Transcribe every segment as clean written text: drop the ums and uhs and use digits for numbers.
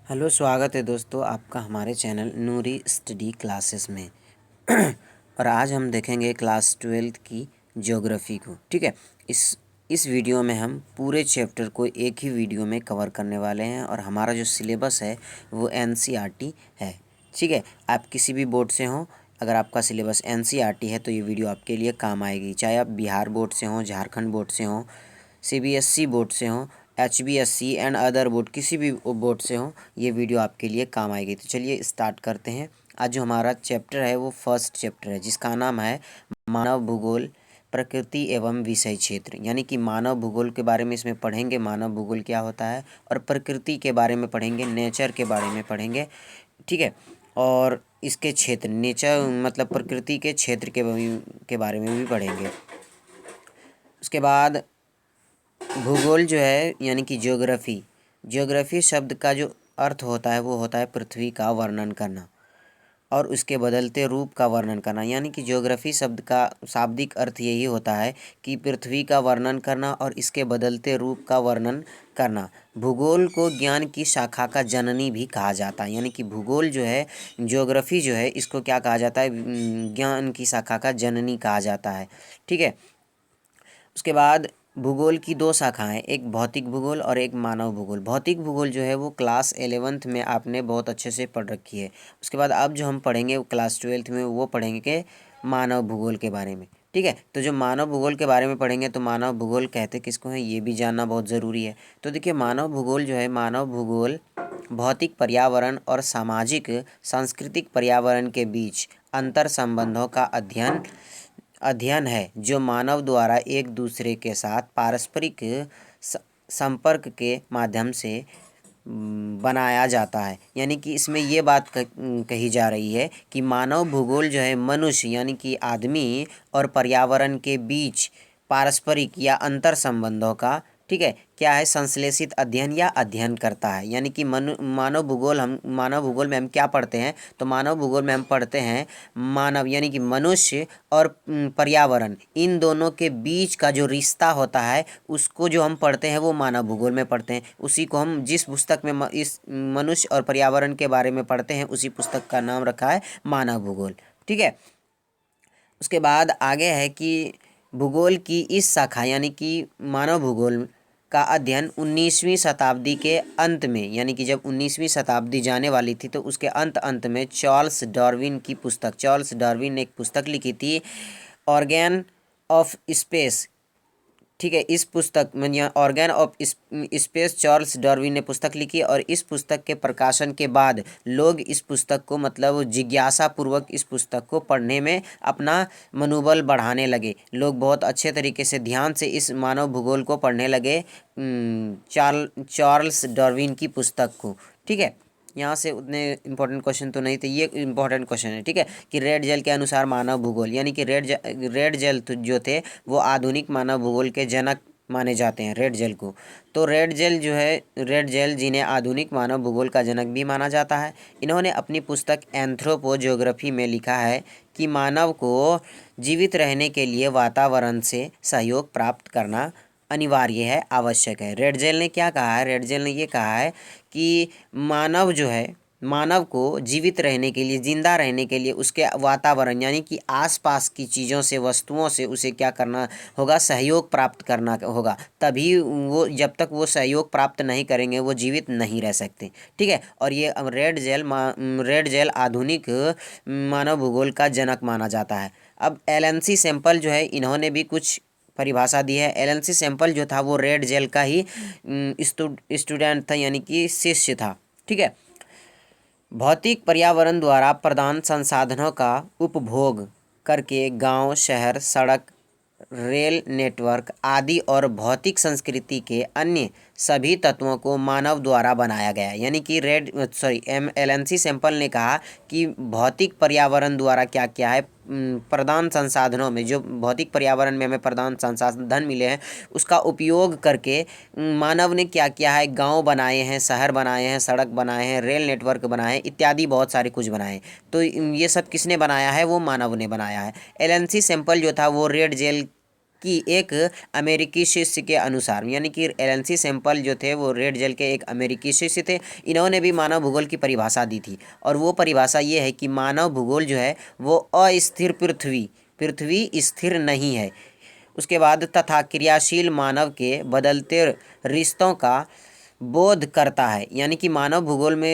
Hello, स्वागत है दोस्तों आपका हमारे चैनल नूरी स्टडी क्लासेस में। और आज हम देखेंगे क्लास 12th की ज्योग्राफी को। ठीक है। इस वीडियो में हम पूरे चैप्टर को एक ही वीडियो में कवर करने वाले हैं और हमारा जो सिलेबस है वो एनसीईआरटी है। ठीक है। आप किसी भी बोर्ड से हों, अगर आपका सिलेबस एनसीईआरटी है तो ये वीडियो आपके लिए काम आएगी। चाहे आप बिहार बोर्ड से हों, झारखंड बोर्ड से हों, सीबीएसई बोर्ड से हों, एचबीएससी एंड अदर बोर्ड, किसी भी बोर्ड से हो, ये वीडियो आपके लिए काम आएगी। तो चलिए स्टार्ट करते हैं। आज जो हमारा चैप्टर है वो फर्स्ट चैप्टर है, जिसका नाम है मानव भूगोल, प्रकृति एवं विषय क्षेत्र। यानी कि मानव भूगोल के बारे में इसमें पढ़ेंगे, मानव भूगोल क्या होता है, और प्रकृति के बारे में पढ़ेंगे, नेचर के बारे में पढ़ेंगे। ठीक है। और इसके क्षेत्र, नेचर मतलब प्रकृति के क्षेत्र के बारे में भी पढ़ेंगे। उसके बाद भूगोल जो है यानी कि ज्योग्राफी शब्द का जो अर्थ होता है वो होता है पृथ्वी का वर्णन करना और उसके बदलते रूप का वर्णन करना। यानी कि ज्योग्राफी शब्द का शाब्दिक अर्थ यही होता है कि पृथ्वी का वर्णन करना और इसके बदलते रूप का वर्णन करना। भूगोल को ज्ञान की शाखा का जननी भी कहा जाता है। यानी कि भूगोल जो है, ज्योग्राफी जो है, इसको क्या कहा जाता है? ज्ञान की शाखा का जननी कहा जाता है। ठीक है। उसके बाद भूगोल की दो शाखाएं, एक भौतिक भूगोल और एक मानव भूगोल। भौतिक भूगोल जो है वो क्लास 11th में आपने बहुत अच्छे से पढ़ रखी है। उसके बाद अब जो हम पढ़ेंगे वो क्लास 12th में वो पढ़ेंगे कि मानव भूगोल के बारे में। ठीक है। तो जो मानव भूगोल के बारे में पढ़ेंगे तो मानव भूगोल कहते किसको हैं ये भी जानना बहुत ज़रूरी है। तो देखिए, मानव भूगोल जो है, मानव भूगोल भौतिक पर्यावरण और सामाजिक सांस्कृतिक पर्यावरण के बीच अंतर संबंधों का अध्ययन है, जो मानव द्वारा एक दूसरे के साथ पारस्परिक संपर्क के माध्यम से बनाया जाता है। यानी कि इसमें ये बात कही जा रही है कि मानव भूगोल जो है मनुष्य यानी कि आदमी और पर्यावरण के बीच पारस्परिक या अंतर संबंधों का, ठीक है, क्या है, संश्लेषित अध्ययन या अध्ययन करता है। यानी कि मानव भूगोल में हम क्या पढ़ते हैं? तो मानव भूगोल में हम पढ़ते हैं मानव यानी कि मनुष्य और पर्यावरण, इन दोनों के बीच का जो रिश्ता होता है उसको जो हम पढ़ते हैं वो मानव भूगोल में पढ़ते हैं। उसी को हम जिस पुस्तक में इस मनुष्य और पर्यावरण के बारे में पढ़ते हैं उसी पुस्तक का नाम रखा है मानव भूगोल। ठीक है। उसके बाद आगे है कि भूगोल की इस शाखा यानी कि मानव भूगोल का अध्ययन 19वीं शताब्दी के अंत में, यानी कि जब 19वीं शताब्दी जाने वाली थी तो उसके अंत में चार्ल्स डार्विन ने एक पुस्तक लिखी थी, ऑर्गेन ऑफ स्पेस। ठीक है। इस पुस्तक में यहाँ organ of space Charles Darwin ने पुस्तक लिखी और इस पुस्तक के प्रकाशन के बाद लोग इस पुस्तक को मतलब जिज्ञासा पूर्वक इस पुस्तक को पढ़ने में अपना मनोबल बढ़ाने लगे। लोग बहुत अच्छे तरीके से ध्यान से इस मानव भूगोल को पढ़ने लगे, चार्ल्स डार्विन की पुस्तक को। ठीक है। यहाँ से उतने इंपॉर्टेंट क्वेश्चन तो नहीं थे, ये इंपॉर्टेंट क्वेश्चन है। ठीक है। कि रेड जेल के अनुसार मानव भूगोल, यानी कि रेड जेल जो थे वो आधुनिक मानव भूगोल के जनक माने जाते हैं, रेड जेल को। तो रेड जेल जिन्हें आधुनिक मानव भूगोल का जनक भी माना जाता है, इन्होंने अपनी पुस्तक एंथ्रोपो ज्योग्राफी में लिखा है कि मानव को जीवित रहने के लिए वातावरण से सहयोग प्राप्त करना अनिवार्य है, आवश्यक है। रेड जेल ने क्या कहा है? रेड जेल ने ये कहा है कि मानव जो है, मानव को जीवित रहने के लिए, जिंदा रहने के लिए उसके वातावरण यानी कि आसपास की चीज़ों से, वस्तुओं से उसे क्या करना होगा? सहयोग प्राप्त करना होगा। तभी वो, जब तक वो सहयोग प्राप्त नहीं करेंगे वो जीवित नहीं रह सकते। ठीक है। और ये रेड जेल आधुनिक मानव भूगोल का जनक माना जाता है। अब एलएनसी सैंपल जो है, इन्होंने भी कुछ परिभाषा दी है। एलएनसी सैंपल जो था वो रेड जेल का ही स्टूडेंट था, यानी कि शिष्य था। ठीक है। भौतिक पर्यावरण द्वारा प्रदान संसाधनों का उपभोग करके गांव, शहर, सड़क, रेल नेटवर्क आदि और भौतिक संस्कृति के अन्य सभी तत्वों को मानव द्वारा बनाया गया है। यानी कि एलएनसी सैंपल ने कहा कि भौतिक पर्यावरण द्वारा क्या क्या है, प्रदान संसाधनों में, जो भौतिक पर्यावरण में हमें प्रदान संसाधन मिले हैं उसका उपयोग करके मानव ने क्या किया है? गांव बनाए हैं, शहर बनाए हैं, सड़क बनाए हैं, रेल नेटवर्क बनाए हैं, इत्यादि बहुत सारे कुछ बनाए हैं। तो ये सब किसने बनाया है? वो मानव ने बनाया है। एलएनसी सैंपल जो था वो रेड जेल कि एक अमेरिकी शिष्य के अनुसार, यानी कि एलेंसी सैंपल जो थे वो रेड जेल के एक अमेरिकी शिष्य थे। इन्होंने भी मानव भूगोल की परिभाषा दी थी, और वो परिभाषा ये है कि मानव भूगोल जो है वो अस्थिर पृथ्वी पृथ्वी स्थिर नहीं है। उसके बाद तथा क्रियाशील मानव के बदलते रिश्तों का बोध करता है, यानी कि मानव भूगोल में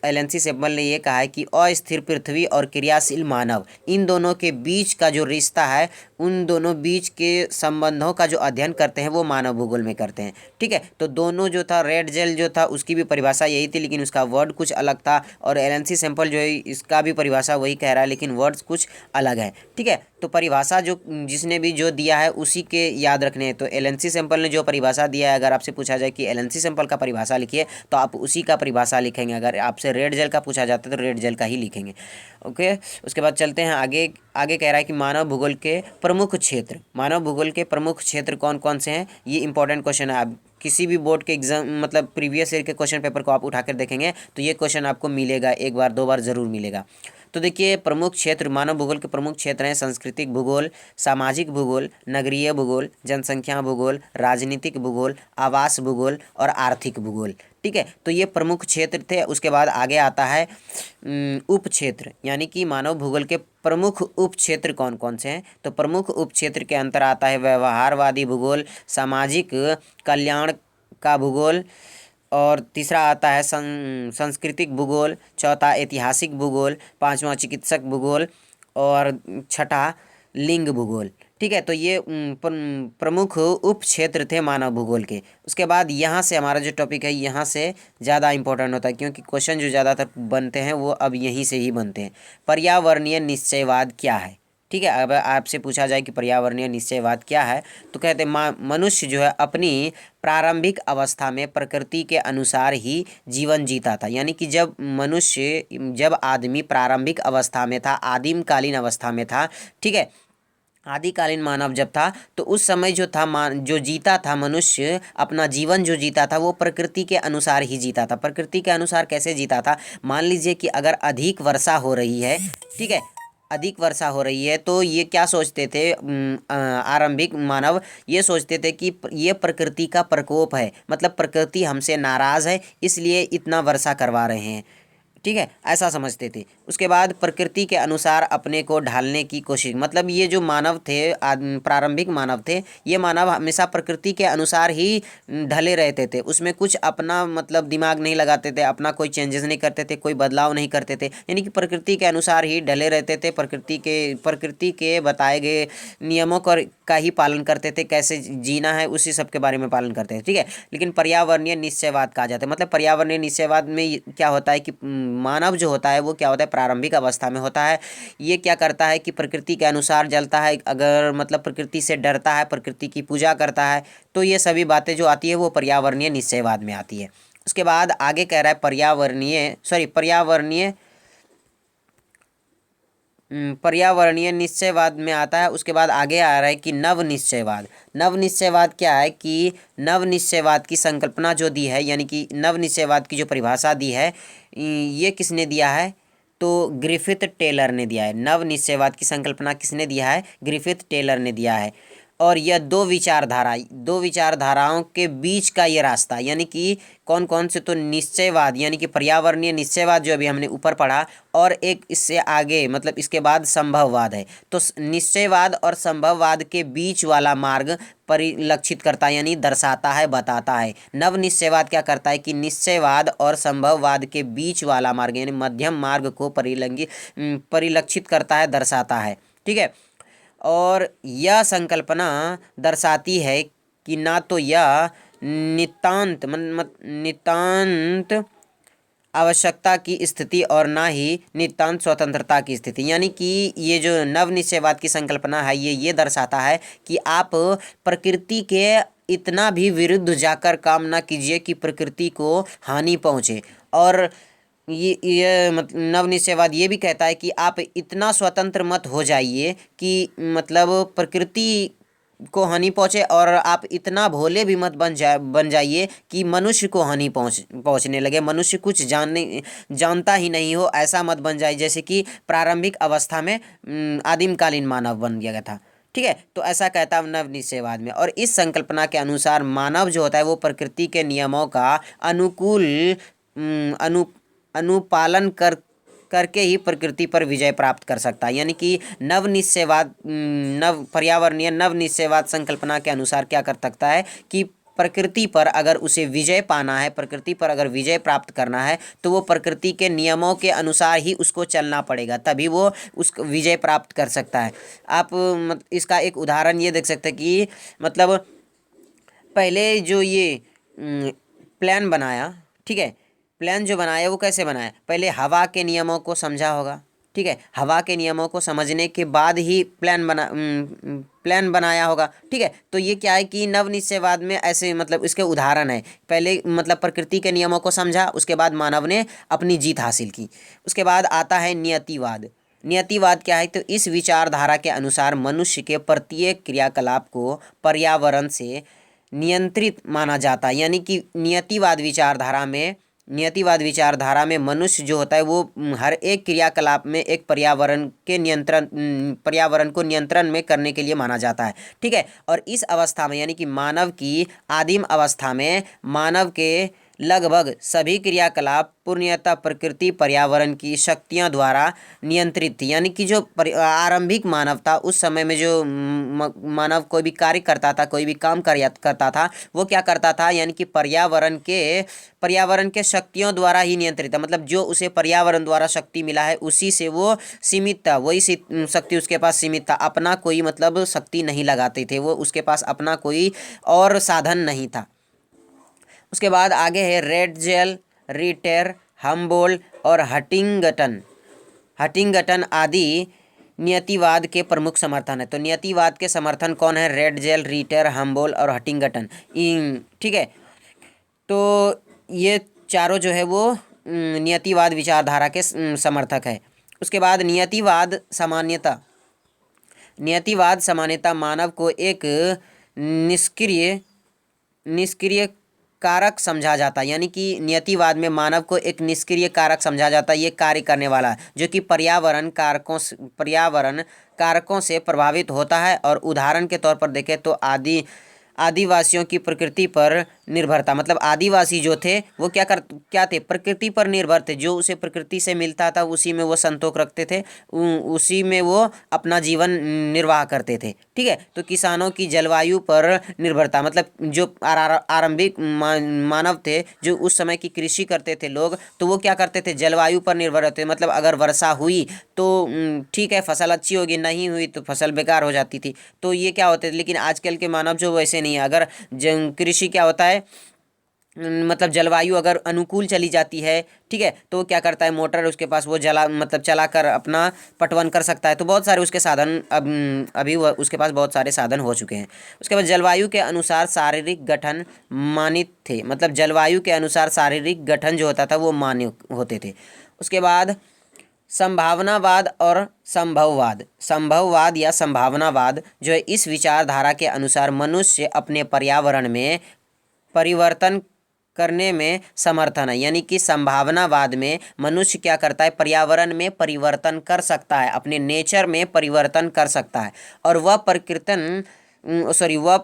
एलेंसी सैंपल ने ये कहा है कि अस्थिर पृथ्वी और क्रियाशील मानव, इन दोनों के बीच का जो रिश्ता है, उन दोनों बीच के संबंधों का जो अध्ययन करते हैं वो मानव भूगोल में करते हैं। ठीक है, तो दोनों जो था, रेड जेल जो था उसकी भी परिभाषा यही थी, लेकिन उसका वर्ड कुछ अलग था, और एलेंसी सैंपल जो है इसका भी परिभाषा वही कह रहा है, लेकिन वर्ड्स कुछ अलग है। ठीक है, तो परिभाषा जो जिसने भी जो दिया है उसी के याद रखने हैं। तो एलेंसी सैंपल ने जो परिभाषा दिया है, अगर आपसे पूछा जाए कि एलेंसी सैंपल का परिभाषा लिखिए, तो आप उसी का परिभाषा लिखेंगे। अगर आपसे रेड जेल का पूछा जाता है तो रेड जेल का ही लिखेंगे। ओके, उसके बाद चलते हैं आगे। आगे कह रहा है कि मानव भूगोल के प्रमुख क्षेत्र, मानव भूगोल के प्रमुख क्षेत्र कौन कौन से हैं। ये इंपॉर्टेंट क्वेश्चन है। आप किसी भी बोर्ड के एग्जाम, मतलब प्रीवियस ईयर के क्वेश्चन पेपर को आप उठाकर देखेंगे तो ये क्वेश्चन आपको मिलेगा, एक बार दो बार ज़रूर मिलेगा। तो देखिए, प्रमुख क्षेत्र, मानव भूगोल के प्रमुख क्षेत्र हैं सांस्कृतिक भूगोल, सामाजिक भूगोल, नगरीय भूगोल, जनसंख्या भूगोल, राजनीतिक भूगोल, आवास भूगोल और आर्थिक भूगोल। ठीक है, तो ये प्रमुख क्षेत्र थे। उसके बाद आगे आता है उप क्षेत्र, यानी कि मानव भूगोल के प्रमुख उप क्षेत्र कौन कौन से हैं। तो प्रमुख उप क्षेत्र के अंतर आता है व्यवहारवादी भूगोल, सामाजिक कल्याण का भूगोल, और तीसरा आता है सांस्कृतिक भूगोल, चौथा ऐतिहासिक भूगोल, पांचवा चिकित्सक भूगोल, और छठा लिंग भूगोल। ठीक है, तो ये प्रमुख उप क्षेत्र थे मानव भूगोल के। उसके बाद यहाँ से हमारा जो टॉपिक है यहाँ से ज़्यादा इंपॉर्टेंट होता है, क्योंकि क्वेश्चन जो ज़्यादातर बनते हैं वो अब यहीं से ही बनते हैं। पर्यावरणीय निश्चयवाद क्या है। ठीक है, अब आपसे पूछा जाए कि पर्यावरणीय निश्चयवाद क्या है, तो कहते हैं मनुष्य जो है अपनी प्रारंभिक अवस्था में प्रकृति के अनुसार ही जीवन जीता था। यानी कि जब आदमी प्रारंभिक अवस्था में था, आदिमकालीन अवस्था में था, ठीक है, आदिकालीन मानव जब था, तो उस समय जो था जो जीता था मनुष्य, अपना जीवन जो जीता था वो प्रकृति के अनुसार ही जीता था। प्रकृति के अनुसार कैसे जीता था, मान लीजिए कि अगर अधिक वर्षा हो रही है, ठीक है, अधिक वर्षा हो रही है, तो ये क्या सोचते थे, आरंभिक मानव ये सोचते थे कि ये प्रकृति का प्रकोप है, मतलब प्रकृति हमसे नाराज़ है इसलिए इतना वर्षा करवा रहे हैं। ठीक है, ऐसा समझते थे। उसके बाद प्रकृति के अनुसार अपने को ढालने की कोशिश, मतलब ये जो मानव थे, प्रारंभिक मानव थे, ये मानव हमेशा प्रकृति के अनुसार ही ढले रहते थे। उसमें कुछ अपना मतलब दिमाग नहीं लगाते थे, अपना कोई चेंजेस नहीं करते थे, कोई बदलाव नहीं करते थे, यानी कि प्रकृति के अनुसार ही ढले रहते थे। प्रकृति के बताए गए नियमों का ही पालन करते थे, कैसे जीना है उसी सब के बारे में पालन करते थे। ठीक है, लेकिन पर्यावरणीय निश्चयवाद कहा जाता है, मतलब पर्यावरणीय निश्चयवाद में क्या होता है कि मानव जो होता है वो क्या होता है, प्रारंभिक अवस्था में होता है। ये क्या करता है कि प्रकृति के अनुसार जलता है, अगर मतलब प्रकृति से डरता है, प्रकृति की पूजा करता है, तो ये सभी बातें जो आती है वो पर्यावरणीय निश्चयवाद में आती है। उसके बाद आगे कह रहा है पर्यावरणीय निश्चयवाद में आता है। उसके बाद आगे आ रहा है कि नव निश्चयवाद। नव निश्चयवाद क्या है कि नव निश्चयवाद की संकल्पना जो दी है, यानी कि नव निश्चयवाद की जो परिभाषा दी है, ये किसने दिया है, तो ग्रिफिथ टेलर ने दिया है। नव निश्चयवाद की संकल्पना किसने दिया है, ग्रिफिथ टेलर ने दिया है। और यह दो विचारधाराओं के बीच का ये रास्ता, यानी कि कौन कौन से, तो निश्चयवाद यानी कि पर्यावरणीय निश्चयवाद जो अभी हमने ऊपर पढ़ा, और एक इससे आगे मतलब इसके बाद संभववाद है। तो निश्चयवाद और संभववाद के बीच वाला मार्ग परिलक्षित करता है, यानी दर्शाता है, बताता है। नव निश्चयवाद क्या करता है कि निश्चयवाद और संभववाद के बीच वाला मार्ग यानी मध्यम मार्ग को परिलक्षित करता है, दर्शाता है। ठीक है, और यह संकल्पना दर्शाती है कि ना तो यह नितांत आवश्यकता की स्थिति और ना ही नितांत स्वतंत्रता की स्थिति, यानी कि ये जो नव निश्चयवाद की संकल्पना है ये दर्शाता है कि आप प्रकृति के इतना भी विरुद्ध जाकर काम ना कीजिए कि प्रकृति को हानि पहुँचे। और ये मतलब नव निश्चयवाद ये भी कहता है कि आप इतना स्वतंत्र मत हो जाइए कि मतलब प्रकृति को हानि पहुँचे, और आप इतना भोले भी मत बन जाइए कि मनुष्य को हानि पहुँचने लगे, मनुष्य कुछ जानता ही नहीं हो, ऐसा मत बन जाए जैसे कि प्रारंभिक अवस्था में आदिमकालीन मानव बन गया था। ठीक है। तो ऐसा कहता है नवनिश्चयवाद में। और इस संकल्पना के अनुसार मानव जो होता है वो प्रकृति के नियमों का अनुकूल अनुपालन करके ही प्रकृति पर विजय प्राप्त कर सकता है। यानी कि नवनिश्चयवाद पर्यावरणीय नवनिश्चयवाद संकल्पना के अनुसार क्या कर सकता है कि प्रकृति पर अगर उसे विजय पाना है, प्रकृति पर अगर विजय प्राप्त करना है, तो वो प्रकृति के नियमों के अनुसार ही उसको चलना पड़ेगा, तभी वो उस विजय प्राप्त कर सकता है। आप इसका एक उदाहरण ये देख सकते हैं कि मतलब पहले जो ये प्लान बनाया, ठीक है, प्लान जो बनाया वो कैसे बनाया, पहले हवा के नियमों को समझा होगा, ठीक है, हवा के नियमों को समझने के बाद ही प्लान बनाया होगा, ठीक है। तो ये क्या है कि नवनिश्चयवाद में ऐसे मतलब इसके उदाहरण है, पहले मतलब प्रकृति के नियमों को समझा, उसके बाद मानव ने अपनी जीत हासिल की। उसके बाद आता है नियतिवाद। नियतिवाद क्या है, तो इस विचारधारा के अनुसार मनुष्य के प्रत्येक क्रियाकलाप को पर्यावरण से नियंत्रित माना जाता है। यानी कि नियतिवाद विचारधारा में मनुष्य जो होता है वो हर एक क्रियाकलाप में एक पर्यावरण को नियंत्रण में करने के लिए माना जाता है, ठीक है। और इस अवस्था में यानी कि मानव की आदिम अवस्था में मानव के लगभग सभी क्रियाकलाप पूर्णतः प्रकृति पर्यावरण की शक्तियों द्वारा नियंत्रित थी। यानी कि जो आरंभिक मानव था उस समय में जो मानव कोई भी कार्य करता था, कोई भी काम करता था, वो क्या करता था, यानी कि पर्यावरण के शक्तियों द्वारा ही नियंत्रित था। मतलब जो उसे पर्यावरण द्वारा शक्ति मिला है उसी से वो सीमित था, वही शक्ति उसके पास सीमित था, अपना कोई मतलब शक्ति नहीं लगाते थे वो, उसके पास अपना कोई और साधन नहीं था। उसके बाद आगे है रेडजेल, रिटर, हम्बोल्ट और हटिंगटन आदि नियतिवाद के प्रमुख समर्थन है। तो नियतिवाद के समर्थन कौन है, रेडजेल, रिटर, हम्बोल्ट और हटिंगटन, ठीक है। तो ये चारों जो है वो नियतिवाद विचारधारा के समर्थक है। उसके बाद नियतिवाद सामान्यता मानव को एक निष्क्रिय कारक समझा जाता है। यानी कि नियतिवाद में मानव को एक निष्क्रिय कारक समझा जाता है, ये कार्य करने वाला है जो कि पर्यावरण कारकों से प्रभावित होता है। और उदाहरण के तौर पर देखें तो आदिवासियों की प्रकृति पर निर्भरता, मतलब आदिवासी जो थे वो क्या थे, प्रकृति पर निर्भर थे, जो उसे प्रकृति से मिलता था उसी में वो संतोष रखते थे, उसी में वो अपना जीवन निर्वाह करते थे, ठीक है। तो किसानों की जलवायु पर निर्भरता, मतलब जो आरंभिक मानव थे जो उस समय की कृषि करते थे लोग, तो वो क्या करते थे, जलवायु पर निर्भर रहते, मतलब अगर वर्षा हुई तो ठीक है फसल अच्छी होगी, नहीं हुई तो फसल बेकार हो जाती थी। तो ये क्या होते थे, लेकिन आजकल के मानव जो वैसे नहीं है, अगर कृषि क्या होता है, मतलब जलवायु अगर अनुकूल चली जाती है, ठीक है, तो क्या करता है, मोटर उसके पास वो चला कर अपना पटवन कर सकता है। तो बहुत सारे उसके साधन अभी उसके पास बहुत सारे साधन हो चुके हैं। उसके बाद जलवायु के अनुसार शारीरिक गठन मानित थे, मतलब जलवायु के अनुसार शारीरिक गठन जो होता था वो मान्य होते थे। उसके बाद संभावनावाद और संभववाद या संभावनावाद जो है, इस विचारधारा के अनुसार मनुष्य अपने पर्यावरण में परिवर्तन करने में समर्थन है। यानी कि संभावनावाद में मनुष्य क्या करता है, पर्यावरण में परिवर्तन कर सकता है, अपने नेचर में परिवर्तन कर सकता है, और वह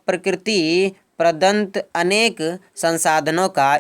प्रकृति प्रदत्त अनेक संसाधनों का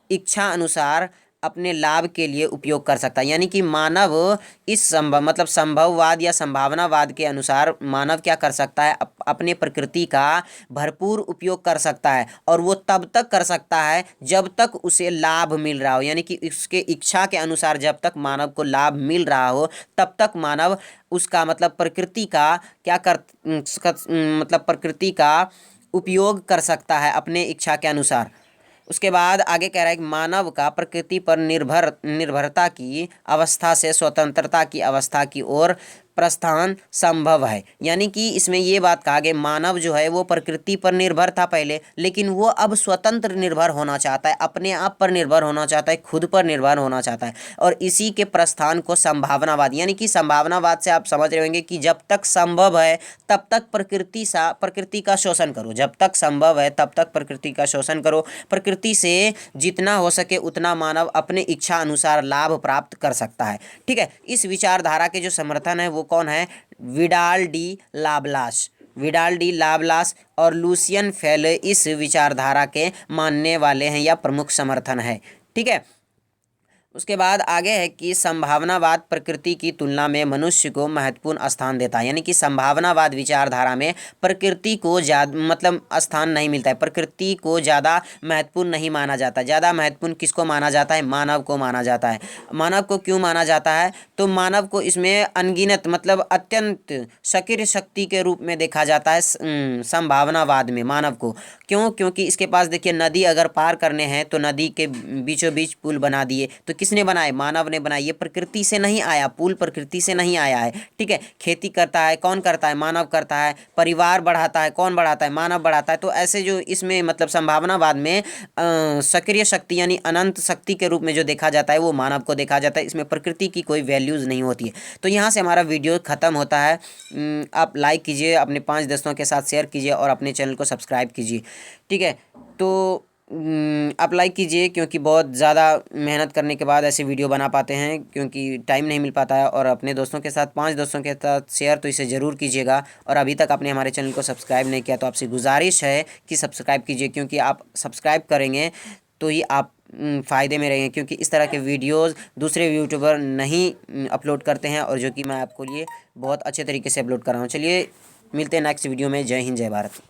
इच्छा अनुसार अपने लाभ के लिए उपयोग कर सकता है। यानी कि मानव इस संभववाद या संभावनावाद के अनुसार मानव क्या कर सकता है, अपने प्रकृति का भरपूर उपयोग कर सकता है, और वो तब तक कर सकता है जब तक उसे लाभ मिल रहा हो। यानी कि उसके इच्छा के अनुसार जब तक मानव को लाभ मिल रहा हो तब तक मानव उसका मतलब प्रकृति का उपयोग कर सकता है अपने इच्छा के अनुसार। उसके बाद आगे कह रहा है कि मानव का प्रकृति पर निर्भरता की अवस्था से स्वतंत्रता की अवस्था की ओर प्रस्थान संभव है। यानी कि इसमें ये बात कहा गया, मानव जो है वो प्रकृति पर निर्भर था पहले, लेकिन वो अब स्वतंत्र निर्भर होना चाहता है, अपने आप पर निर्भर होना चाहता है, खुद पर निर्भर होना चाहता है, और इसी के प्रस्थान को संभावनावाद, यानी कि संभावनावाद से आप समझ रहे होंगे कि जब तक संभव है तब तक प्रकृति का शोषण करो, जब तक संभव है तब तक प्रकृति का शोषण करो, प्रकृति से जितना हो सके उतना मानव अपने इच्छा अनुसार लाभ प्राप्त कर सकता है, ठीक है। इस विचारधारा के जो समर्थन है वो कौन है? Vidal de la Blache. Vidal de la Blache और लूसियन फेले इस विचारधारा के मानने वाले हैं या प्रमुख समर्थन है। ठीक है। उसके बाद आगे है कि संभावनावाद प्रकृति की तुलना में मनुष्य को महत्वपूर्ण स्थान देता है। यानी कि संभावनावाद विचारधारा में प्रकृति को ज़्यादा मतलब स्थान नहीं मिलता है, प्रकृति को ज़्यादा महत्वपूर्ण नहीं माना जाता। ज़्यादा महत्वपूर्ण किसको माना जाता है? मानव को माना जाता है। मानव को क्यों माना जाता है? तो मानव को इसमें अनगिनत मतलब अत्यंत सक्रिय शक्ति के रूप में देखा जाता है संभावनावाद में मानव को। क्यों? क्योंकि इसके पास देखिए नदी अगर पार करने हैं तो नदी के बीचों बीच पुल बना दिए, तो किसने बनाए? मानव ने बनाई। ये प्रकृति से नहीं आया, पुल प्रकृति से नहीं आया है। ठीक है। खेती करता है कौन करता है? मानव करता है। परिवार बढ़ाता है कौन बढ़ाता है? मानव बढ़ाता है। तो ऐसे जो इसमें मतलब संभावनावाद में सक्रिय शक्ति यानी अनंत शक्ति के रूप में जो देखा जाता है वो मानव को देखा जाता है। इसमें प्रकृति की कोई वैल्यूज़ नहीं होती है। तो यहाँ से हमारा वीडियो ख़त्म होता है। आप लाइक कीजिए, अपने 5 दोस्तों के साथ शेयर कीजिए और अपने चैनल को सब्सक्राइब कीजिए। ठीक है। तो आप लाइक कीजिए क्योंकि बहुत ज़्यादा मेहनत करने के बाद ऐसे वीडियो बना पाते हैं, क्योंकि टाइम नहीं मिल पाता है। और अपने दोस्तों के साथ 5 दोस्तों के साथ शेयर तो इसे ज़रूर कीजिएगा। और अभी तक आपने हमारे चैनल को सब्सक्राइब नहीं किया तो आपसे गुजारिश है कि सब्सक्राइब कीजिए, क्योंकि आप सब्सक्राइब करेंगे तो ही आप फ़ायदे में रहेंगे, क्योंकि इस तरह के वीडियोज़ दूसरे यूट्यूबर नहीं अपलोड करते हैं और जो कि मैं आपको लिए बहुत अच्छे तरीके से अपलोड कर रहा हूँ। चलिए मिलते हैं नेक्स्ट वीडियो में। जय हिंद, जय भारत।